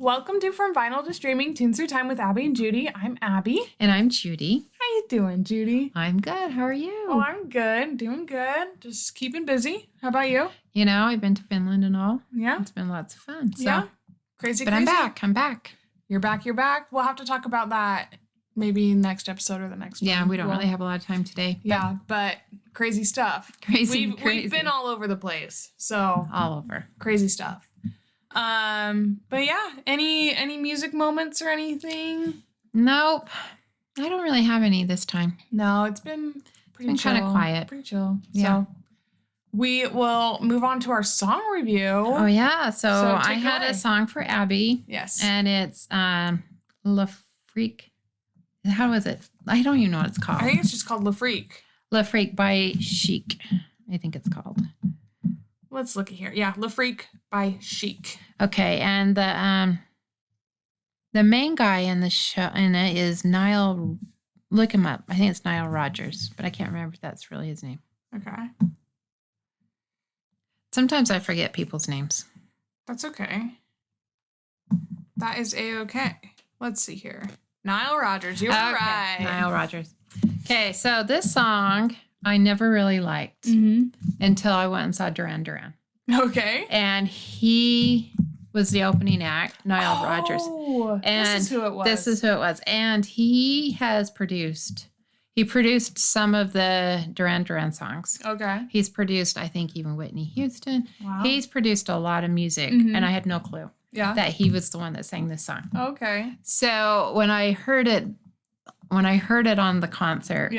Welcome to From Vinyl to Streaming, Tunes Through Time with Abby and Judy. I'm Abby. And I'm Judy. How you doing, Judy? I'm good. How are you? Oh, I'm good. Doing good. Just keeping busy. How about you? You know, I've been to Finland and all. Yeah. It's been lots of fun. So. Yeah. Crazy. I'm back. You're back. We'll have to talk about that maybe next episode or the next one. Yeah, we don't really have a lot of time today. Yeah, but crazy stuff. Crazy. We've been all over the place. So all over. Crazy stuff. But yeah, any music moments or anything? Nope. I don't really have any this time. No, it's been pretty chill. Kind of quiet. Pretty chill. Yeah. So we will move on to our song review. Oh yeah. So I had a song for Abby. Yes. And it's Le Freak. How was it? I don't even know what it's called. I think it's just called Le Freak. Le Freak by Chic. I think it's called. Let's look at here. Yeah, Le Freak by Chic. Okay, and the main guy in the show is Nile. Look him up. I think it's Nile Rodgers, but I can't remember if that's really his name. Okay. Sometimes I forget people's names. That's okay. That is A-okay. Let's see here. Nile Rodgers. You're right. Nile Rodgers. Okay, so this song I never really liked until I went and saw Duran Duran. Okay. And he was the opening act, Nile Rodgers. And this is who it was. And he produced some of the Duran Duran songs. Okay. He's produced, I think, even Whitney Houston. Wow. He's produced a lot of music, and I had no clue that he was the one that sang this song. Okay. So when I heard it on the concert,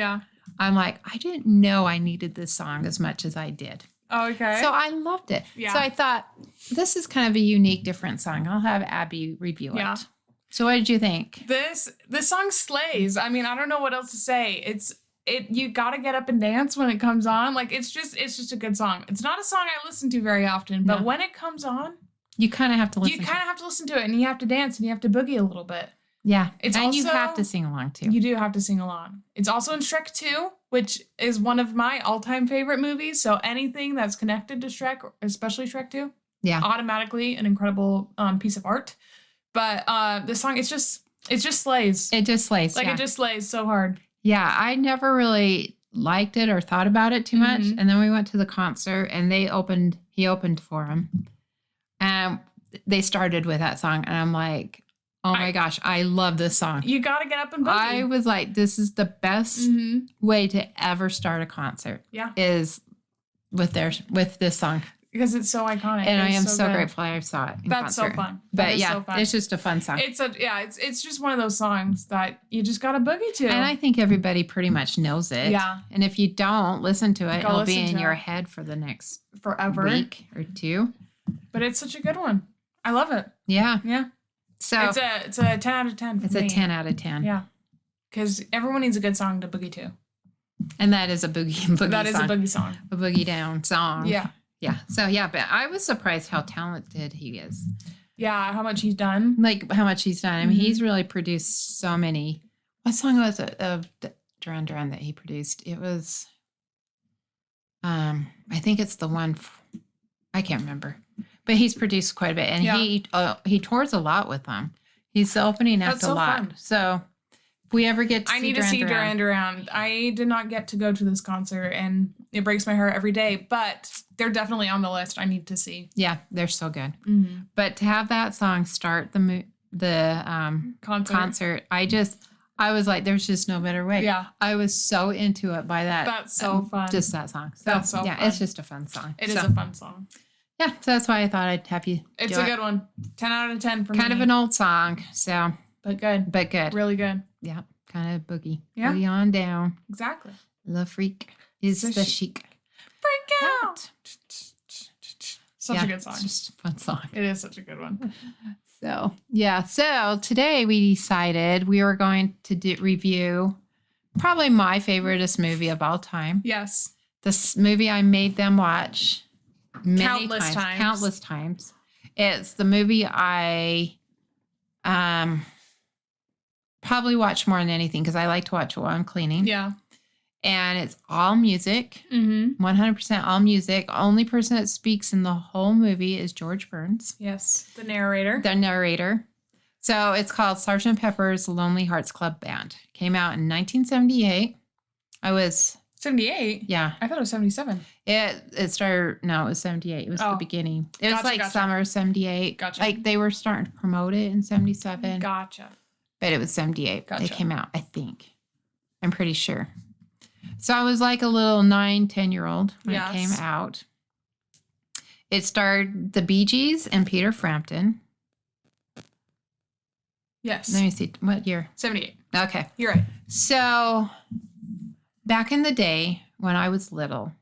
I'm like, I didn't know I needed this song as much as I did. Okay. So I loved it. Yeah. So I thought, this is kind of a unique, different song. I'll have Abby review it. So what did you think? This song slays. I mean, I don't know what else to say. You gotta get up and dance when it comes on. Like it's just a good song. It's not a song I listen to very often, but when it comes on, you kind of have to listen. You kind of have to listen to it, and you have to dance, and you have to boogie a little bit. Yeah, you have to sing along too. You do have to sing along. It's also in Shrek 2, which is one of my all-time favorite movies. So anything that's connected to Shrek, especially Shrek 2, automatically an incredible piece of art. But this song, it just slays. It just slays. Like it just slays so hard. Yeah, I never really liked it or thought about it too much. And then we went to the concert, and he opened for him. And they started with that song, and I'm like, oh my gosh, I love this song. You got to get up and boogie. I was like, this is the best way to ever start a concert. Yeah. Is with this song. Because it's so iconic. And I am so grateful I saw it in That's concert. so fun. But yeah, so fun. It's just a fun song. It's just one of those songs that you just got to boogie to. And I think everybody pretty much knows it. Yeah. And if you don't listen to it, it'll be in your head for the next week or two. But it's such a good one. I love it. Yeah. Yeah. So it's a 10 out of 10 for me. It's a 10 out of 10. Yeah. Because everyone needs a good song to boogie to. And that is a boogie That is song. a boogie song. A boogie down song. Yeah. Yeah. So yeah, but I was surprised how talented he is. Yeah, how much he's done. Like how much he's done. I mean, he's really produced so many. What song was it of Duran Duran that he produced? It was I think it's the one I can't remember. But he's produced quite a bit, and he tours a lot with them. He's the opening act a lot. Fun. So if we ever get to I need to see Duran Duran. I did not get to go to this concert, and it breaks my heart every day. But they're definitely on the list. I need to see. Yeah, they're so good. Mm-hmm. But to have that song start the concert, I was like, there's just no better way. Yeah, I was so into it by that. That's so fun. Just that song. So, that's so fun. It's just a fun song. It is a fun song. Yeah, so that's why I thought I'd have you. It's a good one. 10 out of 10 for me. Kind of an old song, so. But good. Really good. Yeah, kind of boogie. Yeah. Boogie on down. Exactly. Le Freak is the chic. Freak out. Such a good song. It's just a fun song. It is such a good one. So, yeah. So today we decided we were going to review probably my favoriteest movie of all time. Yes. This movie I made them watch countless times. It's the movie I probably watch more than anything because I like to watch it while I'm cleaning. Yeah. And it's all music, 100% all music. Only person that speaks in the whole movie is George Burns. Yes, the narrator. So it's called Sgt. Pepper's Lonely Hearts Club Band. Came out in 1978. I was 78. Yeah, I thought it was 77. It started. No, it was 78. It was the beginning. It was like summer 78. Gotcha. Like they were starting to promote it in 77. Gotcha. But it was 78. Gotcha. It came out. I think. I'm pretty sure. So I was like a little 9, 10-year-old when it came out. It starred the Bee Gees and Peter Frampton. Yes. Let me see. What year? 78. Okay. You're right. So back in the day when I was little,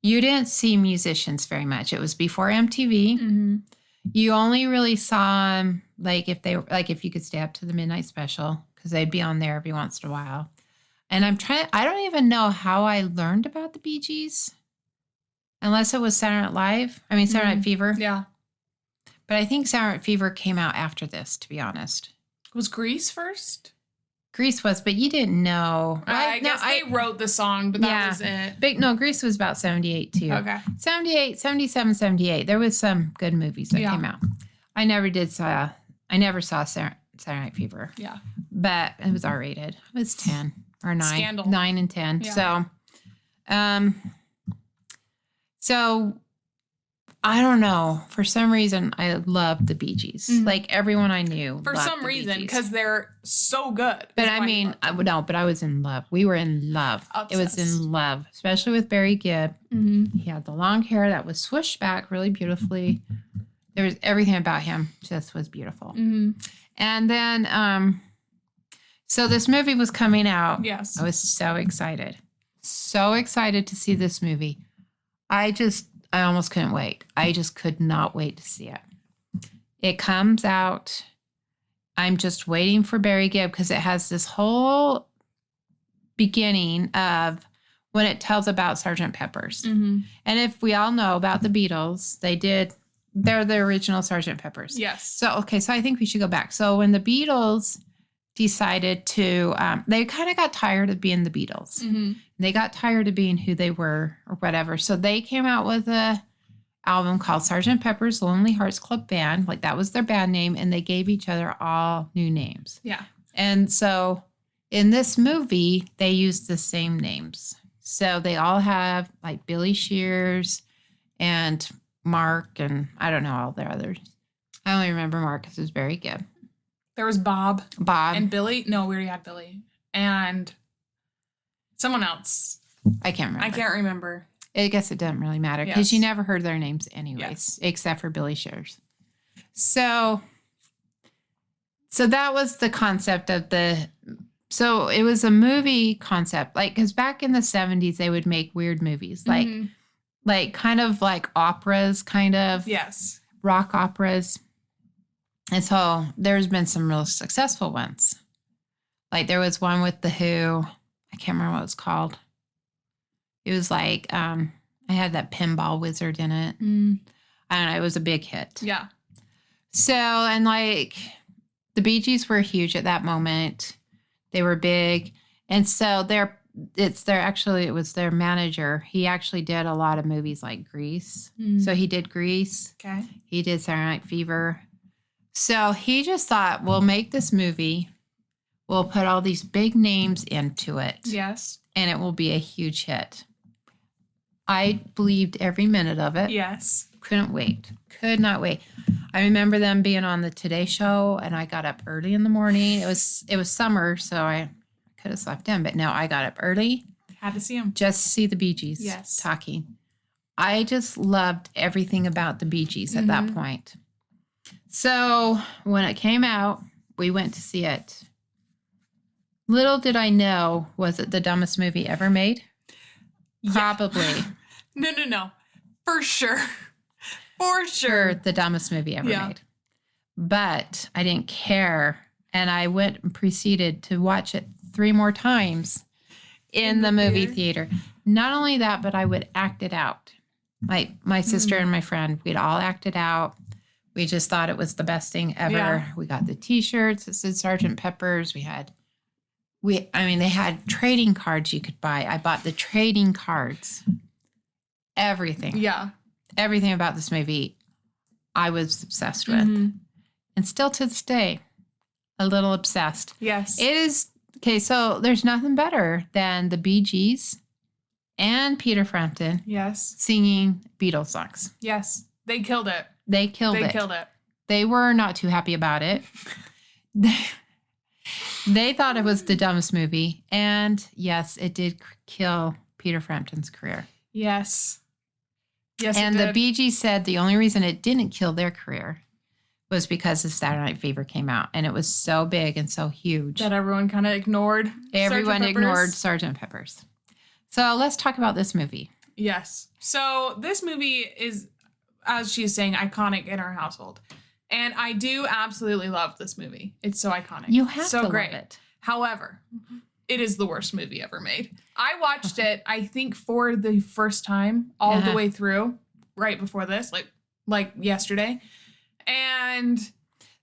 you didn't see musicians very much. It was before MTV. Mm-hmm. You only really saw them like if you could stay up to the midnight special because they'd be on there every once in a while. And I don't even know how I learned about the Bee Gees unless it was Saturday Night Live. I mean, Saturday Night Fever. Yeah. But I think Saturday Night Fever came out after this, to be honest. Was Grease first? Grease was, but you didn't know. I guess they wrote the song, but that was it. Grease was about 78 too. Okay. 78, 77, 78. There was some good movies that came out. I never saw Saturday Night Fever. Yeah. But it was R-rated. It was 10 or 9. Scandal. 9 and 10. Yeah. So I don't know. For some reason, I loved the Bee Gees. Mm-hmm. Like everyone I knew. For some reason, because they're so good. But I mean, but I was in love. We were in love. Obsessed. It was in love, especially with Barry Gibb. Mm-hmm. He had the long hair that was swooshed back really beautifully. There was everything about him just was beautiful. Mm-hmm. And then, so this movie was coming out. Yes. I was so excited. So excited to see this movie. I almost couldn't wait. I just could not wait to see it. It comes out. I'm just waiting for Barry Gibb because it has this whole beginning of when it tells about Sgt. Pepper's. Mm-hmm. And if we all know about the Beatles, they're the original Sgt. Pepper's. Yes. So I think we should go back. So when the Beatles decided to, they kind of got tired of being the Beatles. Mm-hmm. They got tired of being who they were or whatever. So they came out with a album called Sgt. Pepper's Lonely Hearts Club Band. Like that was their band name. And they gave each other all new names. Yeah. And so in this movie, they used the same names. So they all have like Billy Shears and Mark and I don't know all their others. I only remember Mark because it was very good. There was Bob. And Billy. No, we already had Billy. And someone else. I can't remember. I guess it doesn't really matter because you never heard their names anyways, except for Billy Shears. So that was the concept of so it was a movie concept. Like, because back in the 70s, they would make weird movies. Like kind of like operas, kind of. Yes. Rock operas. And so there's been some real successful ones. Like there was one with The Who. I can't remember what it was called. It was like, I had that pinball wizard in it. Mm. I don't know. It was a big hit. Yeah. So, and like the Bee Gees were huge at that moment. They were big. And so it was their manager. He actually did a lot of movies like Grease. Mm. So he did Grease. Okay. He did Saturday Night Fever. So he just thought, we'll make this movie. We'll put all these big names into it. Yes. And it will be a huge hit. I believed every minute of it. Yes. Couldn't wait. Could not wait. I remember them being on the Today Show, and I got up early in the morning. It was summer, so I could have slept in, but no, I got up early. Had to see them. Just to see the Bee Gees talking. I just loved everything about the Bee Gees at that point. So when it came out, we went to see it. Little did I know, was it the dumbest movie ever made? Yeah. Probably. No. For sure. For sure. The dumbest movie ever made. But I didn't care. And I went and proceeded to watch it 3 more times in the movie theater. Not only that, but I would act it out. Like my sister and my friend, we'd all act it out. We just thought it was the best thing ever. Yeah. We got the T-shirts that said Sgt. Pepper's. They had trading cards you could buy. I bought the trading cards. Everything. Yeah. Everything about this movie I was obsessed with. and still to this day, a little obsessed. Yes. It is, okay, so there's nothing better than the Bee Gees and Peter Frampton singing Beatles songs. Yes. They killed it. They killed it. They were not too happy about it. They thought it was the dumbest movie. And yes, it did kill Peter Frampton's career. Yes. Yes, and the Bee Gees said the only reason it didn't kill their career was because of Saturday Night Fever came out. And it was so big and so huge. That everyone kind of ignored. Everyone ignored Sgt. Pepper's. So let's talk about this movie. Yes. So this movie is, as she's saying, iconic in our household. And I do absolutely love this movie. It's so iconic. You have so to great. love it. However, it is the worst movie ever made. I watched it, I think, for the first time all the way through, right before this, like yesterday. And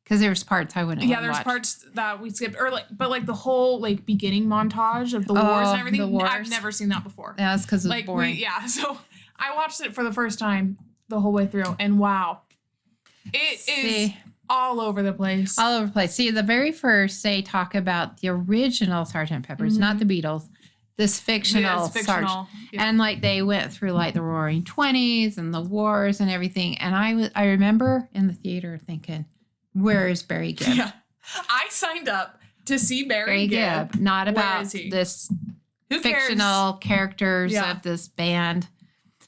because there's parts I wouldn't. Yeah, there's parts that we skipped, but the whole beginning montage of the wars and everything. I've never seen that before. Yeah, that's because it's boring. So I watched it for the first time the whole way through, and wow, it is all over the place. All over the place. See, the very first they talk about the original Sgt. Pepper's, not the Beatles. This fictional Sgt. Yeah. And they went through the Roaring '20s and the wars and everything. And I remember in the theater thinking, where is Barry Gibb? Yeah. I signed up to see Barry Gibb. Not about this fictional characters of this band.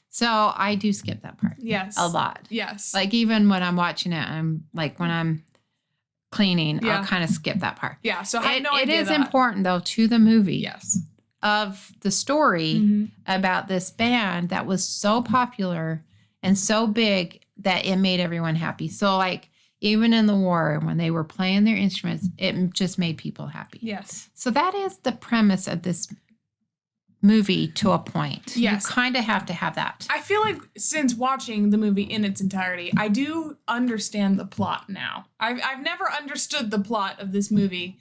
So I do skip that part. Yes. A lot. Yes. Even when I'm watching it, I'm when I'm cleaning, I'll kind of skip that part. Yeah. So I had no idea. It is important though to the movie. Yes. Of the story about this band that was so popular and so big that it made everyone happy. So even in the war, when they were playing their instruments, it just made people happy. Yes. So that is the premise of this movie to a point. Yes. You kind of have to have that. I feel like since watching the movie in its entirety, I do understand the plot now. I've never understood the plot of this movie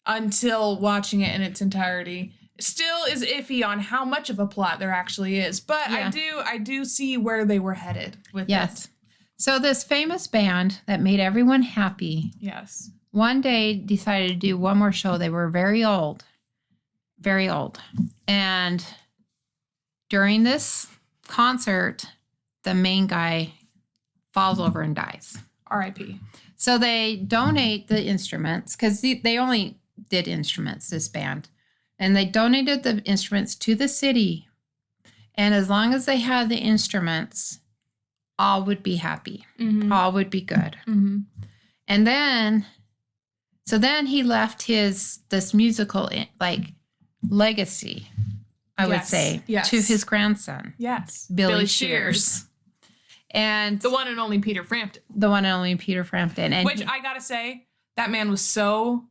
until watching it in its entirety. Still is iffy on how much of a plot there actually is, but I do see where they were headed with it. So this famous band that made everyone happy. Yes. One day decided to do one more show. They were very old. Very old. And during this concert, the main guy falls over and dies. R.I.P. So they donate the instruments because they only did instruments, this band. And they donated the instruments to the city. And as long as they had the instruments, all would be happy. Mm-hmm. All would be good. Mm-hmm. And then he left this musical, legacy, I would say, to his grandson. Yes. Billy Shears. And the one and only Peter Frampton. And which I gotta say, that man was so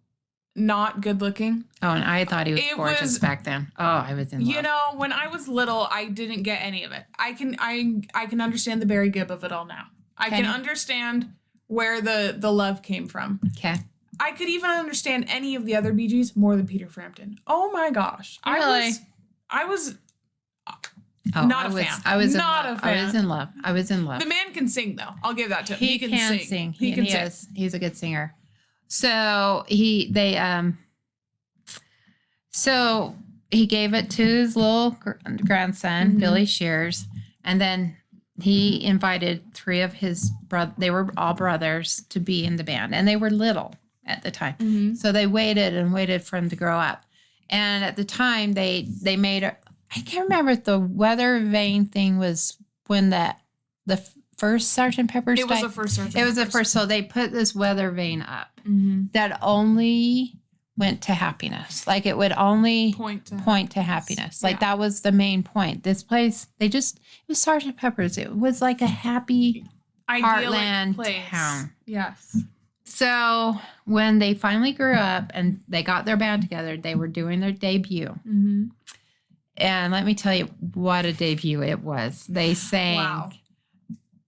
not good looking. Oh, and I thought he was gorgeous back then. Oh, I was in love. When I was little, I didn't get any of it. I can understand the Barry Gibb of it all now. I can understand where the love came from. Okay. I could even understand any of the other Bee Gees more than Peter Frampton. Oh my gosh. Really? I was not a fan. I was not in love. a fan. I was in love. The man can sing though. I'll give that to him. He can sing. He can sing. He's a good singer. So he gave it to his little grandson, Billy Shears, and then he invited 3 of his brothers. They were all brothers to be in the band, and they were little at the time. Mm-hmm. So they waited for him to grow up. And at the time, they made I can't remember if the weather vane thing was when the first Sgt. Pepper's died. It was the first Sgt. It was the first. So they put this weather vane up that only went to happiness. It would only point to happiness. That was the main point. This place, it was Sgt. Pepper's. It was like a happy heartland town. Yes. So when they finally grew up and they got their band together, they were doing their debut. Mm-hmm. And let me tell you what a debut it was. They sang,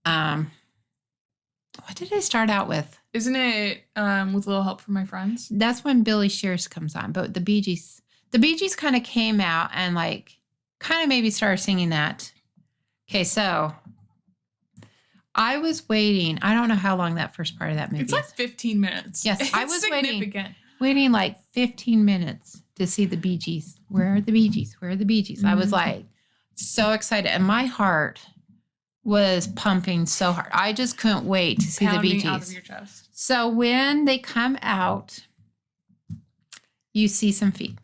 what did they start out with? Isn't it With a Little Help from My Friends? That's when Billy Shears comes on. But the Bee Gees kind of came out and kind of maybe started singing that. Okay, so I was waiting. I don't know how long that first part of that movie It's like 15 minutes. Yes, it's I was significant. waiting like 15 minutes to see the Bee Gees. Where are the Bee Gees? Where are the Bee Gees? Mm-hmm. I was like so excited. And my heart was pumping so hard. I just couldn't wait to see the Bee Gees. Out of your chest. So when they come out, you see some feet.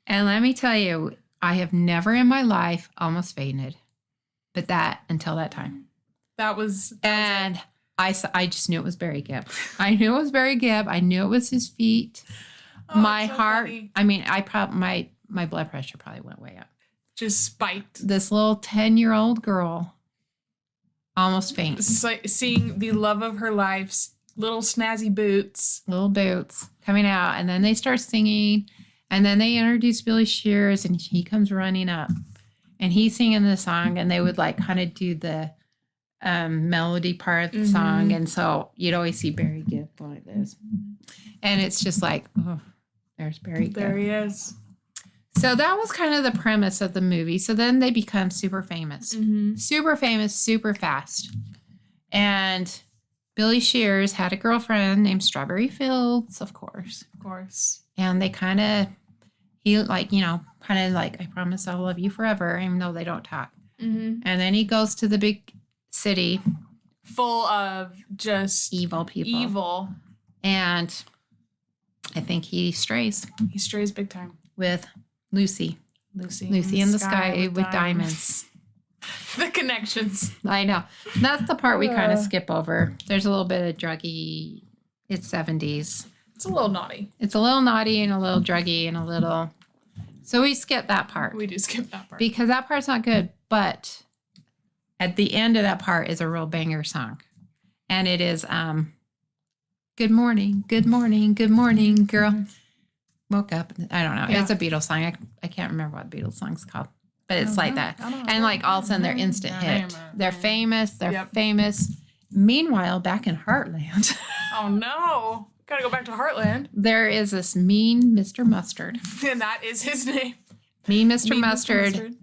And let me tell you, I have never in my life almost fainted. But until that time. That was I just knew it was Barry Gibb. I knew it was Barry Gibb. I knew it was his feet. My heart, funny. I mean, my blood pressure probably went way up. Just spiked. This little 10-year-old girl almost fainted. Seeing the love of her life's little snazzy boots. Little boots coming out. And then they start singing. And then they introduce Billy Shears and he comes running up. And he's singing the song. And they would like kind of do the melody part of the song. And so you'd always see Barry Gibb like this. And it's just like, oh, there's Barry Gibb. There he is. So that was kind of the premise of the movie. So then they become super famous. Super famous, super fast. And Billy Shears had a girlfriend named Strawberry Fields, of course. Of course. And they kind of, I promise I'll love you forever, even though they don't talk. And then he goes to the big city. Full of just evil people. Evil. And I think he strays. He strays big time. With Lucy in the sky with diamonds. The connections. I know. That's the part we kind of skip over. There's a little bit of druggy. It's 70s. It's a little naughty. It's a little naughty and a little druggy and a little. So we skip that part. We do skip that part. Because that part's not good. But at the end of that part is a real banger song. And it is good morning, good morning, good morning, girl. Woke up. I don't know. Yeah. It's a Beatles song. I can't remember what Beatles song's called. But it's like that. And like all of a sudden they're instant hit. They're famous. They're famous. Meanwhile, back in Heartland. Oh no. Gotta go back to Heartland. There is this mean Mr. Mustard. And that is his name. Mean Mr. Mustard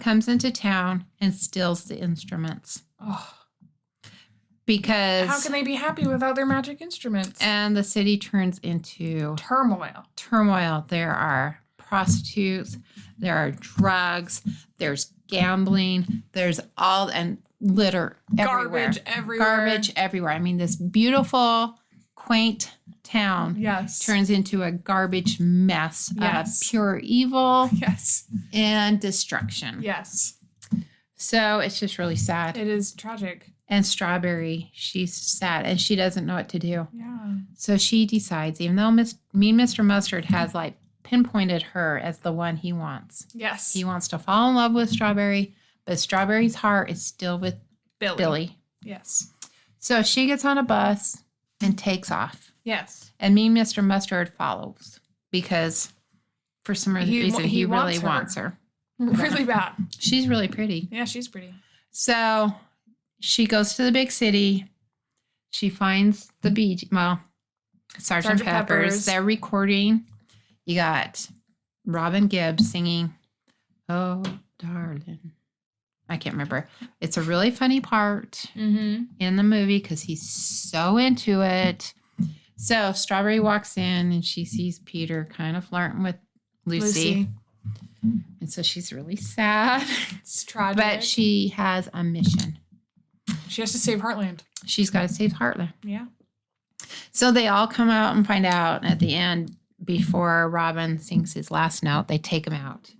comes into town and steals the instruments. Oh. Because how can they be happy without their magic instruments? And the city turns into turmoil. There are prostitutes, there are drugs, there's gambling, there's all and litter everywhere. Garbage everywhere. I mean, this beautiful, quaint town turns into a garbage mess of pure evil and destruction. Yes. So it's just really sad. It is tragic. And Strawberry, she's sad and she doesn't know what to do. Yeah. So she decides, even though Mean Mr. Mustard has like pinpointed her as the one he wants. Yes. He wants to fall in love with Strawberry, but Strawberry's heart is still with Billy. Yes. So she gets on a bus and takes off. Yes. And Mean Mr. Mustard follows because for some reason he really wants her. Really bad. She's really pretty. Yeah, she's pretty. So she goes to the big city. She finds the Sgt. Pepper's. They're recording. You got Robin Gibbs singing, "Oh, darling." I can't remember. It's a really funny part in the movie because he's so into it. So Strawberry walks in and she sees Peter kind of flirting with Lucy. And so she's really sad. It's tragic. But she has a mission. She has to save Heartland. She's got to save Heartland. Yeah. So they all come out and find out. And at the end, before Robin sings his last note, they take him out.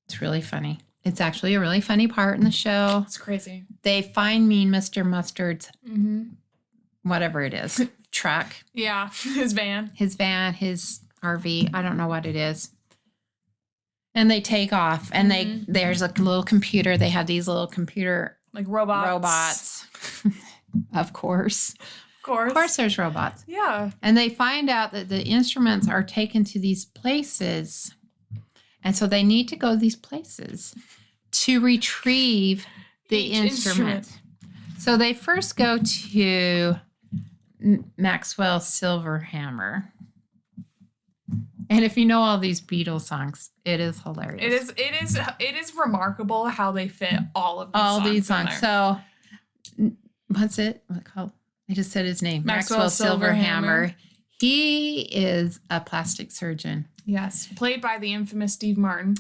It's really funny. It's actually a really funny part in the show. It's crazy. They find Mean Mr. Mustard's, whatever it is, truck. Yeah, his van, his RV. I don't know what it is. And they take off. And there's a little computer. They have these little computer like robots. Of course. Of course there's robots. Yeah. And they find out that the instruments are taken to these places. And so they need to go to these places to retrieve the instrument. So they first go to Maxwell Silverhammer. And if you know all these Beatles songs, it is hilarious. It is remarkable how they fit all of these songs. So what's it called? I just said his name. Maxwell Silverhammer. He is a plastic surgeon. Yes. Played by the infamous Steve Martin.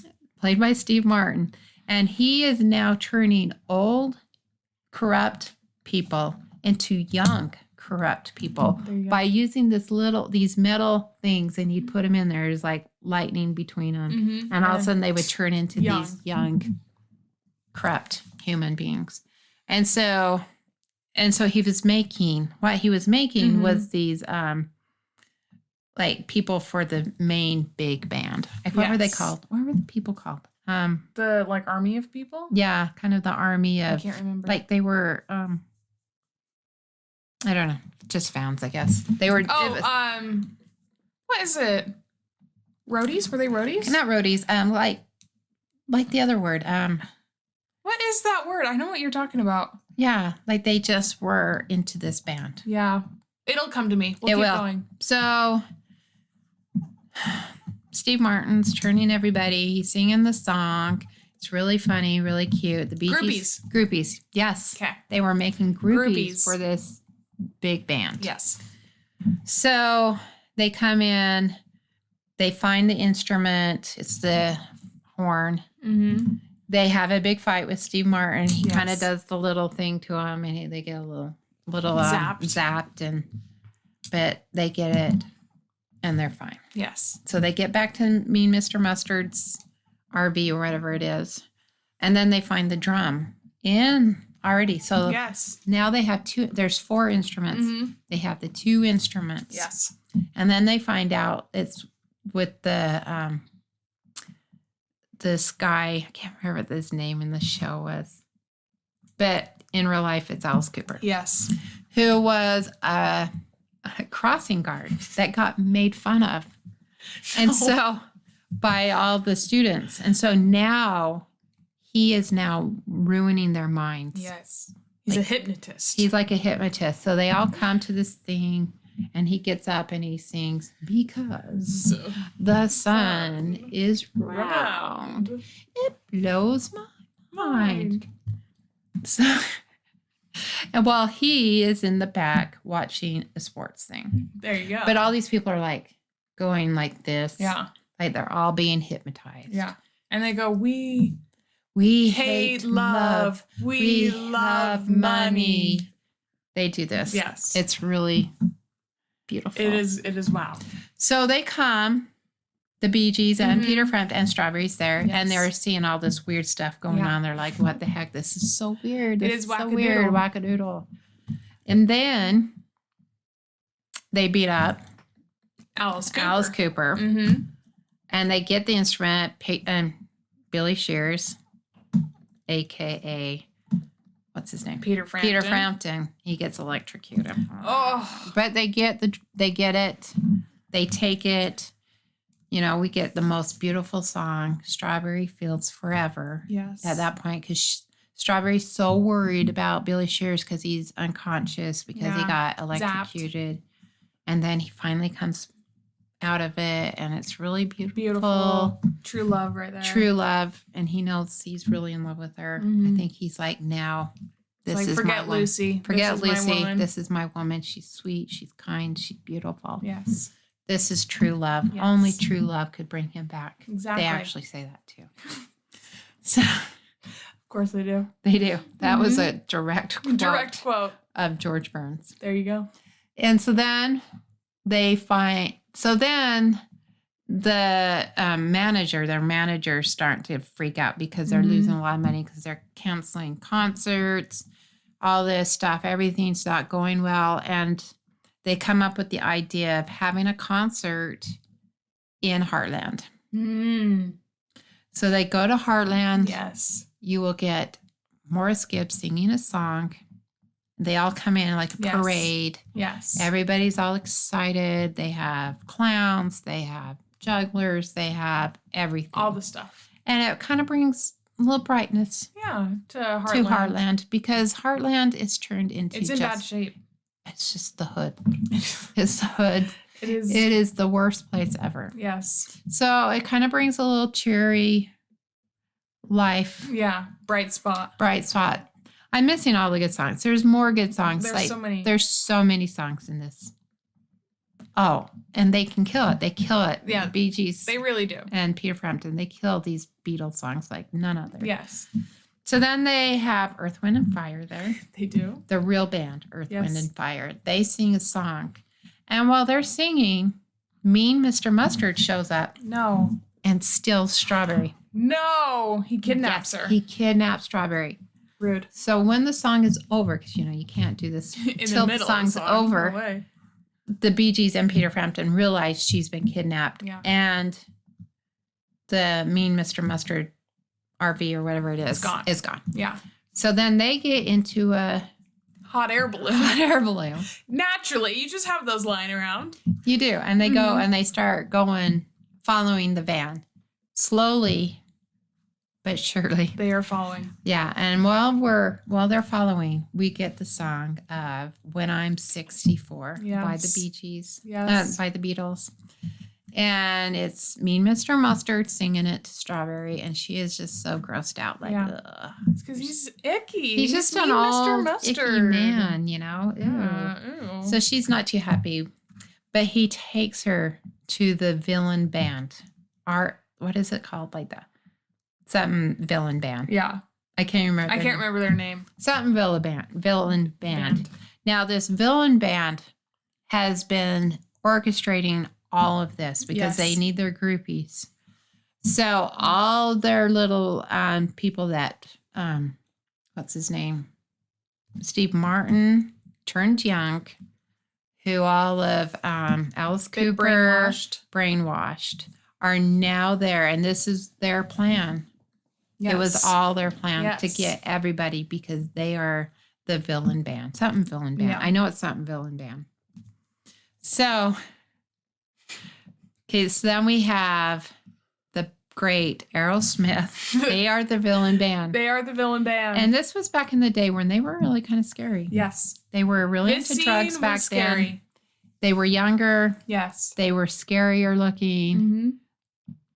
And he is now turning old, corrupt people into young, corrupt people by using these metal things, and he'd put them in there. There's like lightning between them. Mm-hmm. And all of a sudden they would turn into these young, corrupt human beings. And so he was making was these like people for the main big band. Like, what were they called? What were the people called? The like army of people? Yeah, kind of the army of, I can't remember. Like they were I don't know, just fans, I guess. They were what is it? Roadies? Were they roadies? Not roadies. Like the other word. What is that word? I know what you're talking about. Yeah, like they just were into this band. Yeah. It'll come to me. We'll keep going. So Steve Martin's turning everybody. He's singing the song. It's really funny, really cute. The Bee Gees. Groupies. Yes. Okay. They were making groupies for this big band. Yes. So they come in. They find the instrument. It's the horn. Mm-hmm. They have a big fight with Steve Martin. He kind of does the little thing to him, and they get a little zapped, but they get it, and they're fine. Yes. So they get back to Mean Mr. Mustard's RV or whatever it is, and then they find the drum in already. So now they have two. There's 4 instruments. Mm-hmm. They have the 2 instruments. Yes. And then they find out it's with the this guy. I can't remember what his name in the show was, but in real life, it's Alice Cooper. Yes. Who was a crossing guard that got made fun of. And so by all the students. And so now he is now ruining their minds. Yes. He's like a hypnotist. He's like a hypnotist. So they all come to this thing, and he gets up and he sings, "Because the sun is round. It blows my mind." So, and while he is in the back watching a sports thing. There you go. But all these people are like going like this. Yeah. Like they're all being hypnotized. Yeah. And they go, we hate love. We love money. They do this. Yes. It's really beautiful. It is wow. So they come, the Bee Gees and Peter Frampton and Strawberry's there, and they're seeing all this weird stuff going on. They're like, what the heck? This is so weird. It is so weird. Wackadoodle. And then they beat up Alice Cooper. Mm-hmm. And they get the instrument, and Billy Shears, a.k.a. what's his name? Peter Frampton. He gets electrocuted. Oh. But they get it. They take it. You know, we get the most beautiful song, "Strawberry Fields Forever." Yes. At that point, because Strawberry's so worried about Billy Shears because he's unconscious because he got electrocuted. Zapped. And then he finally comes out of it, and it's really beautiful. True love right there. True love. And he knows he's really in love with her. Mm-hmm. I think he's like, now this is forget my Lucy. Forget Lucy. This is my woman. She's sweet. She's kind. She's beautiful. Yes. This is true love. Yes. Only true love could bring him back. Exactly. They actually say that too. So, of course they do. They do. That was a direct quote of George Burns. There you go. And so then they find. So then the their managers start to freak out because they're losing a lot of money because they're canceling concerts, all this stuff. Everything's not going well. And they come up with the idea of having a concert in Heartland. Mm. So they go to Heartland. Yes. You will get Morris Gibb singing a song. They all come in like a parade. Yes. Everybody's all excited. They have clowns. They have jugglers. They have everything. All the stuff. And it kind of brings a little brightness. Yeah, to Heartland. Because Heartland is turned into It's in bad shape. It's just the hood. It's the hood. It is. It is the worst place ever. Yes. So it kind of brings a little cheery life. Yeah. Bright spot. I'm missing all the good songs. There's more good songs. There's so many. There's so many songs in this. Oh, and they can kill it. They kill it. Yeah. The Bee Gees. They really do. And Peter Frampton. They kill these Beatles songs like none other. Yes. So then they have Earth, Wind, and Fire there. They do. The real band, Earth, Wind, and Fire. They sing a song. And while they're singing, Mean Mr. Mustard shows up. No. And steals Strawberry. No. He kidnaps her. He kidnaps Strawberry. Rude. So when the song is over, because, you can't do this until the song's over. No way. The Bee Gees and Peter Frampton realize she's been kidnapped. Yeah. And the Mean Mr. Mustard RV or whatever it is is gone. Yeah. So then they get into a hot air balloon. Naturally, you just have those lying around. You do. And they go and they start going, following the van. Slowly, but surely. They are following. Yeah. And while they're following, we get the song of When I'm 64 by the Bee Gees. Yes. By the Beatles. And it's Mean Mr. Mustard singing it to Strawberry, and she is just so grossed out. Like, ugh. It's because he's icky. He's just an old icky man, Yeah. Ew. So she's not too happy. But he takes her to the villain band. What is it called? Like that? Something villain band. Yeah. I can't remember. I can't remember their name. Something villain band. Now, this villain band has been orchestrating all of this because they need their groupies. So all their little people that, what's his name? Steve Martin turned young, who all of Alice Cooper brainwashed, are now there. And this is their plan. Yes. It was all their plan to get everybody because they are the villain band. Something villain band. Yeah. I know it's something villain band. So... Okay, so then we have the great Aerosmith. They are the villain band. They are the villain band. And this was back in the day when they were really kind of scary. Yes. They were really into drugs back then. They were younger. Yes. They were scarier looking. Mm-hmm.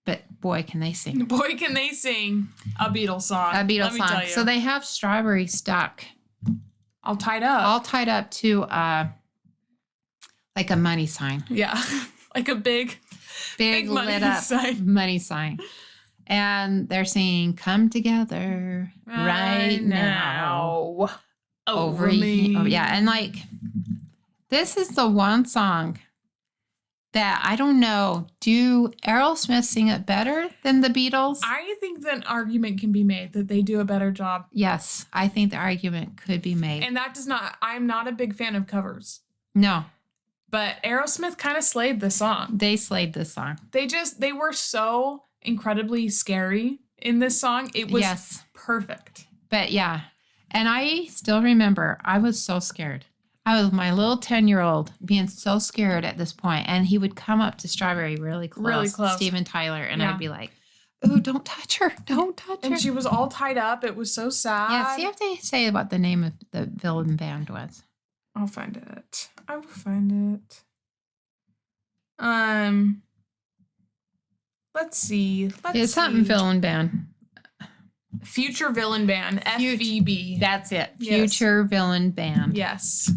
But boy, can they sing. Boy, can they sing a Beatles song. A Beatles song. So they have Strawberry stuck. All tied up to like a money sign. Yeah. Like a big lit up money sign. And they're singing, "Come together right now over me." Oh, yeah. And like, this is the one song that I don't know. Do Aerosmith sing it better than the Beatles? I think that an argument can be made that they do a better job. Yes, I think the argument could be made. And I'm not a big fan of covers. No. But Aerosmith kind of slayed the song. They slayed the song. They were so incredibly scary in this song. It was perfect. But yeah. And I still remember I was so scared. I was my little 10-year-old being so scared at this point. And he would come up to Strawberry really close. Steven Tyler. And I'd be like, "Oh, don't touch her. Don't touch her." And she was all tied up. It was so sad. Yeah, see if they say what the name of the villain band was. I'll find it. I will find it. Let's see. It's something villain band. Future Villain Band. FVB. That's it. Future Villain Band. Yes.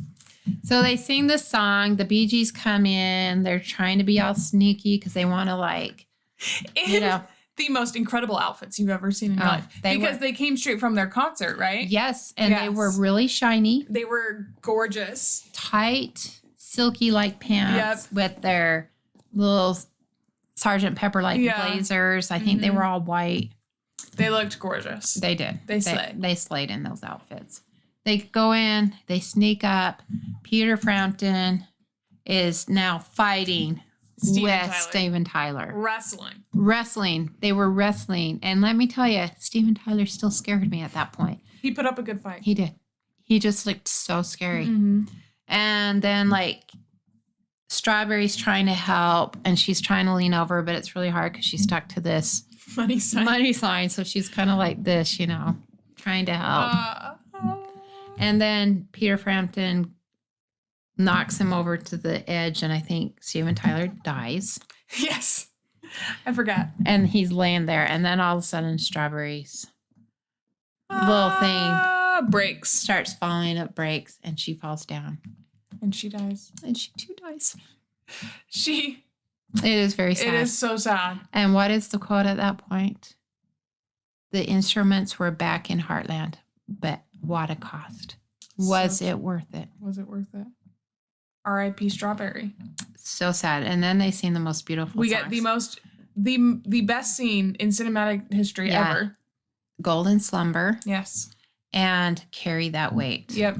So they sing the song. The Bee Gees come in. They're trying to be all sneaky because they want to the most incredible outfits you've ever seen in your life. Because they came straight from their concert, right? Yes. And they were really shiny. They were gorgeous. Tight, silky-like pants with their little Sgt. Pepper-like blazers. I think they were all white. They looked gorgeous. They did. They slayed. They slayed in those outfits. They go in. They sneak up. Peter Frampton is now fighting Steven Tyler. Wrestling. They were wrestling. And let me tell you, Steven Tyler still scared me at that point. He put up a good fight. He did. He just looked so scary. Mm-hmm. And then, Strawberry's trying to help, and she's trying to lean over, but it's really hard because she's stuck to this money sign. So she's kind of like this, trying to help. And then Peter Frampton knocks him over to the edge, and I think Steven Tyler dies. Yes. I forgot. And he's laying there, and then all of a sudden Strawberry's little thing Breaks. Starts falling, it breaks, and she falls down. And she dies. And she too dies. It is very sad. It is so sad. And what is the quote at that point? The instruments were back in Heartland, but what a cost. Was it worth it? Was it worth it? R.I.P. Strawberry. So sad. And then they sing the most beautiful songs. Get the best scene in cinematic history ever. Golden Slumber. Yes. And Carry That Weight. Yep.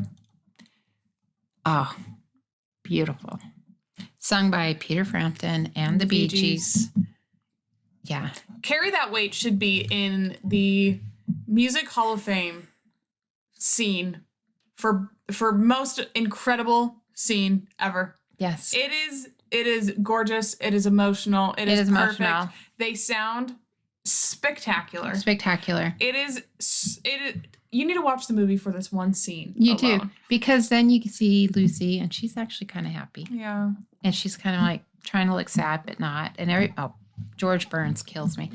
Oh, beautiful. Sung by Peter Frampton and the Bee Gees. Yeah. Carry That Weight should be in the Music Hall of Fame scene for most incredible scene ever. Yes. It is gorgeous. It is emotional. It is perfect. Emotional. They sound spectacular. Spectacular. It is. You need to watch the movie for this one scene. You alone. Do. Because then you can see Lucy and she's actually kind of happy. Yeah. And she's kind of like trying to look sad, but not. And George Burns kills me.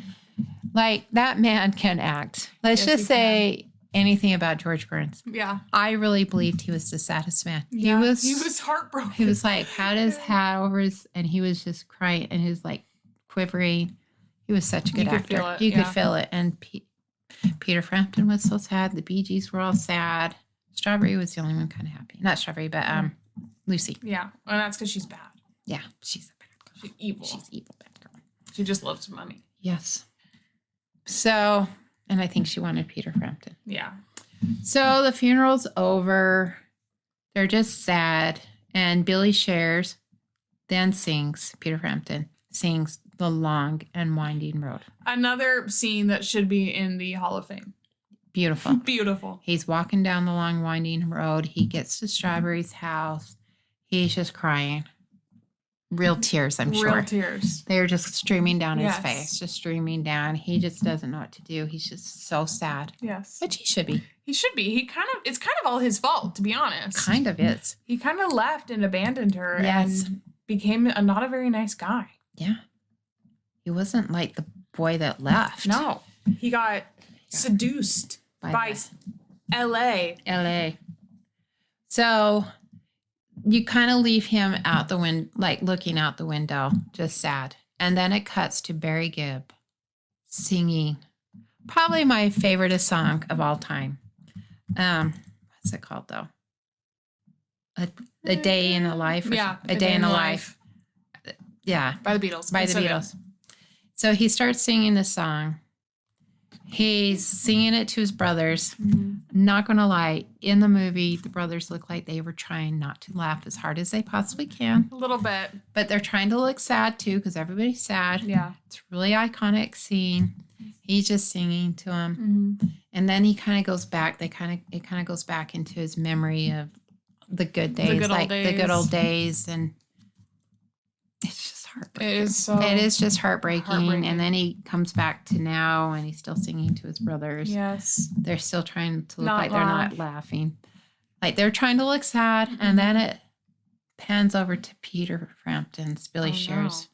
Like, that man can act. Let's just say anything about George Burns. Yeah. I really believed he was the saddest man. Yeah, he was heartbroken. He was like, had his hat over his, and he was just crying, and he was like quivering. He was such a good actor. You could feel it. And Peter Frampton was so sad. The Bee Gees were all sad. Strawberry was the only one kind of happy. Not Strawberry, but Lucy. Yeah. And that's because she's bad. Yeah. She's a bad girl. She's evil. She's evil bad girl. She just loves money. Yes. So, and I think she wanted Peter Frampton. Yeah. So the funeral's over. They're just sad. And Billy Shares then sings, Peter Frampton sings The Long and Winding Road. Another scene that should be in the Hall of Fame. Beautiful. Beautiful. He's walking down the long winding road. He gets to Strawberry's house. He's just crying. Real tears, I'm sure. Real tears. They're just streaming down his face, just streaming down. He just doesn't know what to do. He's just so sad. Yes. Which he should be. He should be. It's kind of all his fault, to be honest. Kind of is. He kind of left and abandoned her and became not a very nice guy. Yeah. He wasn't like the boy that left. No. He got seduced by L.A. L.A. So you kind of leave him out the window, like looking out the window, just sad. And then it cuts to Barry Gibb singing probably my favorite song of all time. What's it called, though? A Day in a Life? A Day in a Life. Yeah. By the Beatles. By the Beatles. So he starts singing this song. He's singing it to his brothers. Mm-hmm. Not going to lie, in the movie, the brothers look like they were trying not to laugh as hard as they possibly can. A little bit. But they're trying to look sad, too, because everybody's sad. Yeah. It's a really iconic scene. He's just singing to him. Mm-hmm. And then he kind of goes back. It kind of goes back into his memory of the good days. The good old days. And it's just heartbreaking. It is just heartbreaking. And then he comes back to now and he's still singing to his brothers. Yes. They're still trying to look like they're not laughing. Like they're trying to look sad. Mm-hmm. And then it pans over to Peter Frampton's Billy Shears.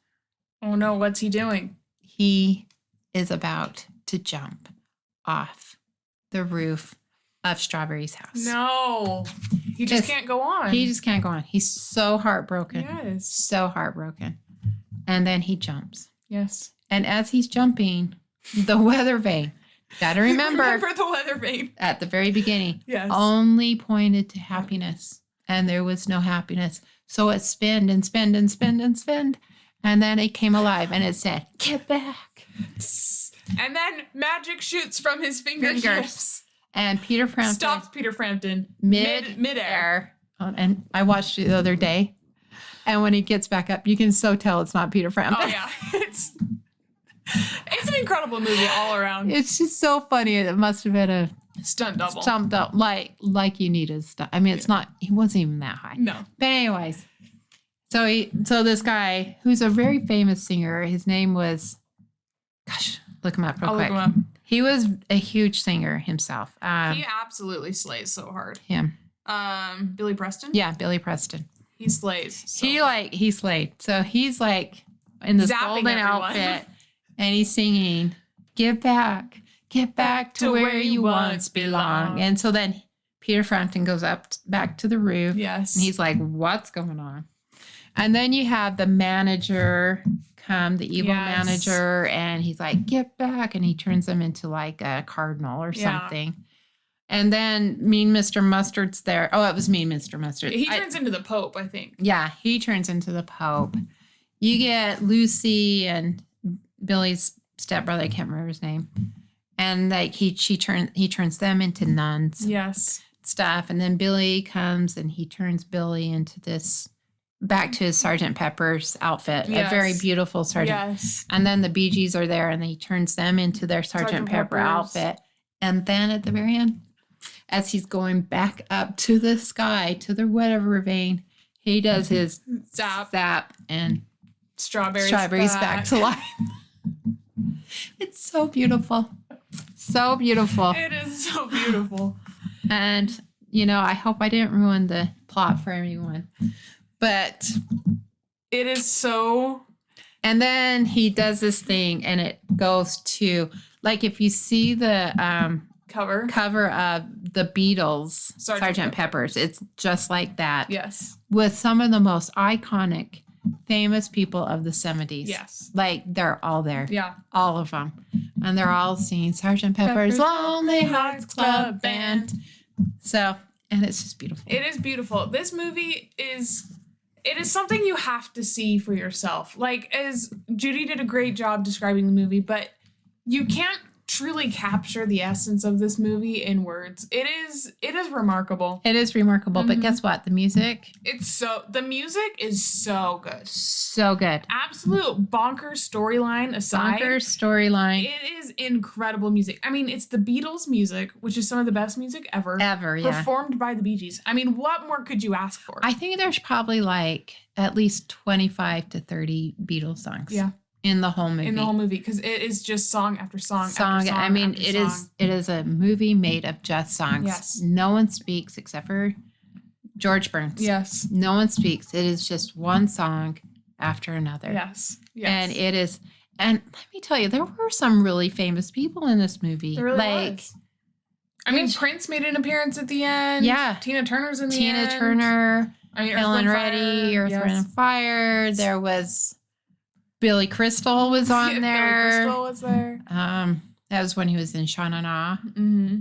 No. Oh no, what's he doing? He is about to jump off the roof of Strawberry's house. No. He just can't go on. He just can't go on. He's so heartbroken. Yes. So heartbroken. And then he jumps. Yes. And as he's jumping, the weather vane, gotta remember the weather vane at the very beginning, only pointed to happiness. And there was no happiness. So it spinned and spinned and spinned and spinned. And then it came alive and it said, "Get back." And then magic shoots from his fingertips. And Peter Frampton stops Peter Frampton midair. And I watched it the other day. And when he gets back up, you can so tell it's not Peter Frampton. Oh, yeah. It's an incredible movie all around. It's just so funny. It must have been a stunt double. Like you need a stunt. I mean, it's not, he wasn't even that high. No. But anyways, so this guy who's a very famous singer, his name was, look him up real quick. Look him up. He was a huge singer himself. He absolutely slays so hard. Him. Billy Preston? Yeah, Billy Preston. He slays. So he slayed. So he's like in this golden outfit and he's singing, get back to where you once belong. And so then Peter Frampton goes back to the roof. Yes. And he's like, what's going on? And then you have the manager come, the evil manager, and he's like, get back. And he turns them into like a cardinal or something. And then Mean Mr. Mustard's there. Oh, it was Mean Mr. Mustard. He turns into the Pope, I think. Yeah, he turns into the Pope. You get Lucy and Billy's stepbrother. I can't remember his name. And like he turns them into nuns. Yes. Stuff. And then Billy comes and he turns Billy into this back to his Sergeant Pepper's outfit. A very beautiful Sergeant. Yes. And then the Bee Gees are there and he turns them into their Sergeant Pepper outfit. And then at the very end, as he's going back up to the sky, to the whatever vein, he does his zap and strawberries back to life. It's so beautiful. So beautiful. It is so beautiful. And, you know, I hope I didn't ruin the plot for anyone. But it is so. And then he does this thing and it goes to, like, if you see the cover of the Beatles, Sergeant Pepper's, it's just like that. Yes. With some of the most iconic, famous people of the 70s. Yes. Like, they're all there. Yeah. All of them. And they're all singing Sergeant Pepper's Lonely Hearts Club Band. So, and it's just beautiful. It is beautiful. This movie it is something you have to see for yourself. Like, as Judy did a great job describing the movie, but you can't truly capture the essence of this movie in words. It is remarkable. It is remarkable, but guess what? The music is so good. So good. Absolute bonkers storyline aside. It is incredible music. I mean, it's the Beatles music, which is some of the best music ever. Performed by the Bee Gees. I mean, what more could you ask for? I think there's probably like at least 25 to 30 Beatles songs. Yeah. In the whole movie, because it is just song after song. After song I mean, after song. It is a movie made of just songs. Yes. No one speaks except for George Burns. Yes. No one speaks. It is just one song after another. Yes. And it is. And let me tell you, there were some really famous people in this movie. There really was. I mean, Prince made an appearance at the end. Yeah. Tina Turner's in the end. Tina Turner. I mean, Ellen Reddy, Earth, Wind and Fire. There was Billy Crystal was on there. Billy Crystal was there. That was when he was in Sha Na Na. Mm-hmm.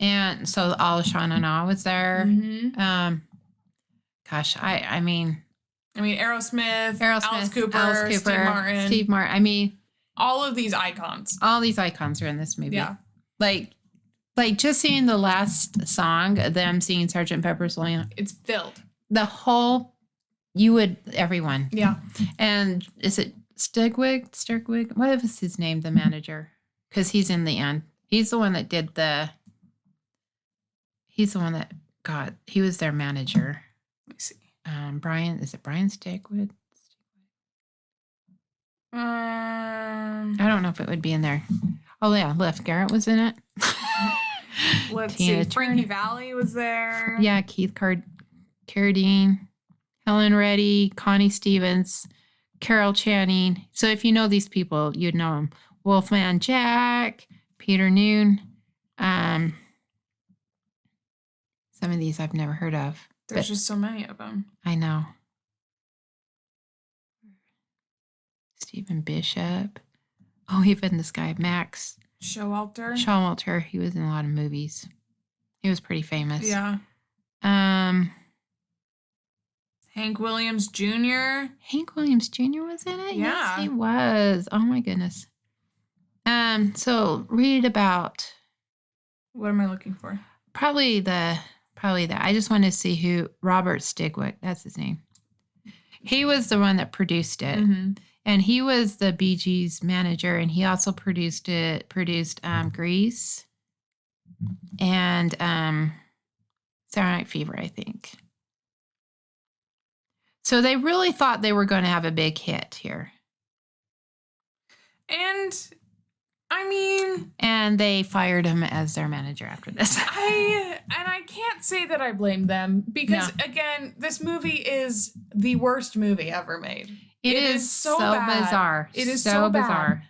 And so all of Sha Na Na was there. Mm-hmm. Gosh, I mean, Aerosmith, Alice Cooper, Steve Martin. I mean, all of these icons. All these icons are in this movie. Yeah. Like just seeing the last song, them singing Sgt. Pepper's Lonely Hearts. It's filled. The whole, everyone. Yeah. And is it Stigwig? What was his name, the manager? Because he's in the end. He's the one that he was their manager. Let me see. Brian Stigwig? I don't know if it would be in there. Oh, yeah, Leif Garrett was in it. Let's see. Frankie Valli was there. Yeah, Keith Carradine, Helen Reddy, Connie Stevens, Carol Channing. So if you know these people, you'd know them. Wolfman Jack, Peter Noon. Some of these I've never heard of. There's just so many of them. I know. Stephen Bishop. Oh, even this guy, Max Showalter. He was in a lot of movies. He was pretty famous. Yeah. Hank Williams Jr. Hank Williams Jr. was in it? Yeah. Yes, he was. Oh my goodness. So read about. What am I looking for? Probably that. I just wanted to see who Robert Stigwig. That's his name. He was the one that produced it, and he was the Bee Gees manager, and he also produced Grease, and Saturday Night Fever, I think. So they really thought they were going to have a big hit here. And they fired him as their manager after this. I can't say that I blame them because, again, this movie is the worst movie ever made. It is so bad. Bizarre. It is so bizarre.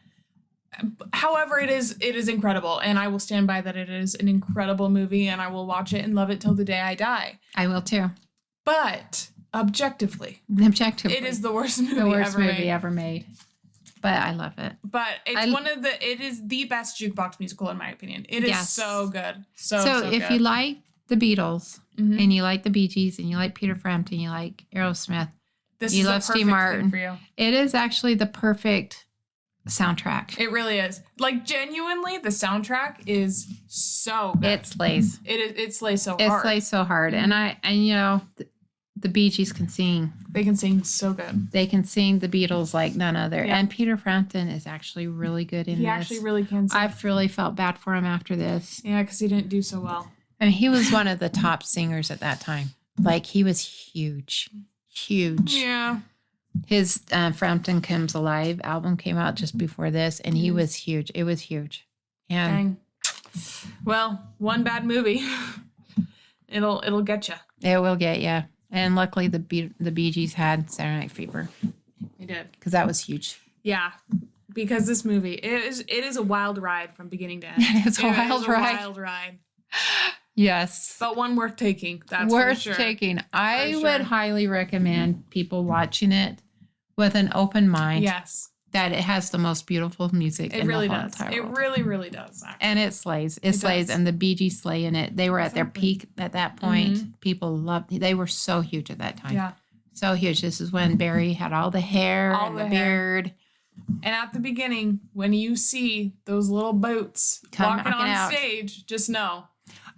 However, it is incredible, and I will stand by that. It is an incredible movie, and I will watch it and love it till the day I die. I will too. But objectively, it is the worst movie ever made. But I love it. But it is the best jukebox musical in my opinion. It is so good. So if good. you like the Beatles and you like the Bee Gees and you like Peter Frampton, you like Aerosmith, you love Steve Martin, for you. It is actually the perfect soundtrack. It really is. Like genuinely, the soundtrack is so good. It slays. It slays so hard. It slays so hard. And you know, the Bee Gees can sing. They can sing so good. They can sing the Beatles like none other. Yeah. And Peter Frampton is actually really good in this. He actually really can sing. I've really felt bad for him after this. Yeah, because he didn't do so well. I mean, he was one of the top singers at that time. Like, he was huge. Huge. Yeah. His Frampton Comes Alive album came out just before this, and he was huge. It was huge. And dang. Well, one bad movie. It'll get you. It will get you. And luckily, the Bee Gees had Saturday Night Fever. They did. Because that was huge. Yeah. Because this movie, it is a wild ride from beginning to end. It's a wild ride. Yes. But one worth taking. That's worth for sure. taking. I would highly recommend people watching it with an open mind. Yes. That it has the most beautiful music in really the whole does. entire world. It really, really does. Actually. And it slays. It slays. does. And the Bee Gees slay in it. They were at their peak at that point. Mm-hmm. People loved it. They were so huge at that time. Yeah. So huge. This is when Barry had all the hair and the beard. And at the beginning, when you see those little boats walking on stage, just know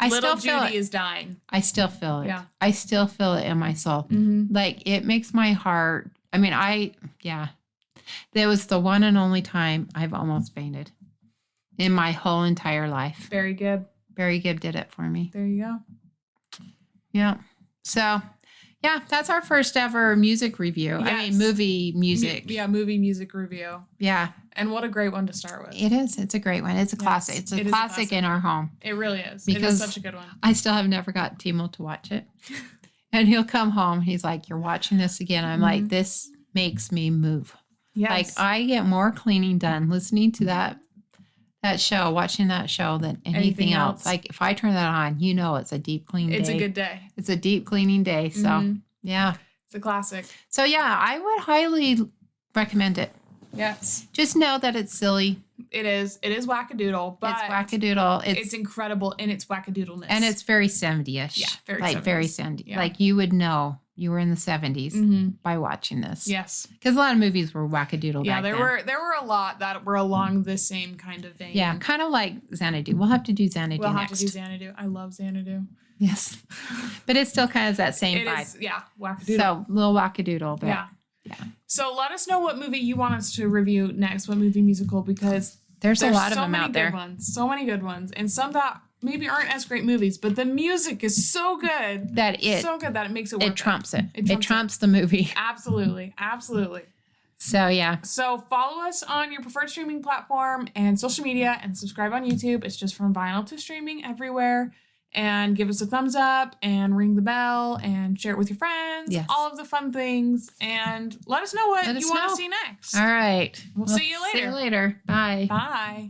little Judy is dying. I still feel it. Yeah. I still feel it in my soul. Mm-hmm. Like, it makes my heart. I mean, that was the one and only time I've almost fainted in my whole entire life. Very good. Barry Gibb did it for me. There you go. Yeah. So, yeah, that's our first ever music review. Yes. I mean, movie music. Movie music review. Yeah. And what a great one to start with. It is. It's a great one. It's a classic. It's a classic in our home. It really is. Because it is such a good one. I still have never got Timo to watch it. And he'll come home. He's like, "You're watching this again." I'm like, "This makes me move." Yes. Like, I get more cleaning done listening to that show, watching that show than anything else. Like, if I turn that on, it's a deep clean day. It's a good day. It's a deep cleaning day. So, yeah. It's a classic. So, yeah, I would highly recommend it. Yes. Just know that it's silly. It is. It is wackadoodle, but it's wackadoodle. It's incredible in its wackadoodleness. And it's very 70-ish. Yeah, very like 70s. Very 70s. Yeah. Like, you would know you were in the 70s by watching this. Yes. Because a lot of movies were wackadoodle back then. There were a lot that were along the same kind of vein. Yeah, kind of like Xanadu. We'll have to do Xanadu next. We'll have to do Xanadu. I love Xanadu. Yes. But it still kind of that same vibe. Is, yeah, wackadoodle. So, little wackadoodle. But yeah. So let us know what movie you want us to review next, what movie musical, because there's a lot of them out there. So many good ones. And some that maybe aren't as great movies, but the music is so good that it makes it worth it trumps it. It trumps the movie. Absolutely. Absolutely. So, yeah. So follow us on your preferred streaming platform and social media and subscribe on YouTube. It's just from vinyl to streaming everywhere. And give us a thumbs up and ring the bell and share it with your friends. Yes. All of the fun things. And let us know what you want to see next. All right. We'll see you later. See you later. Bye. Bye.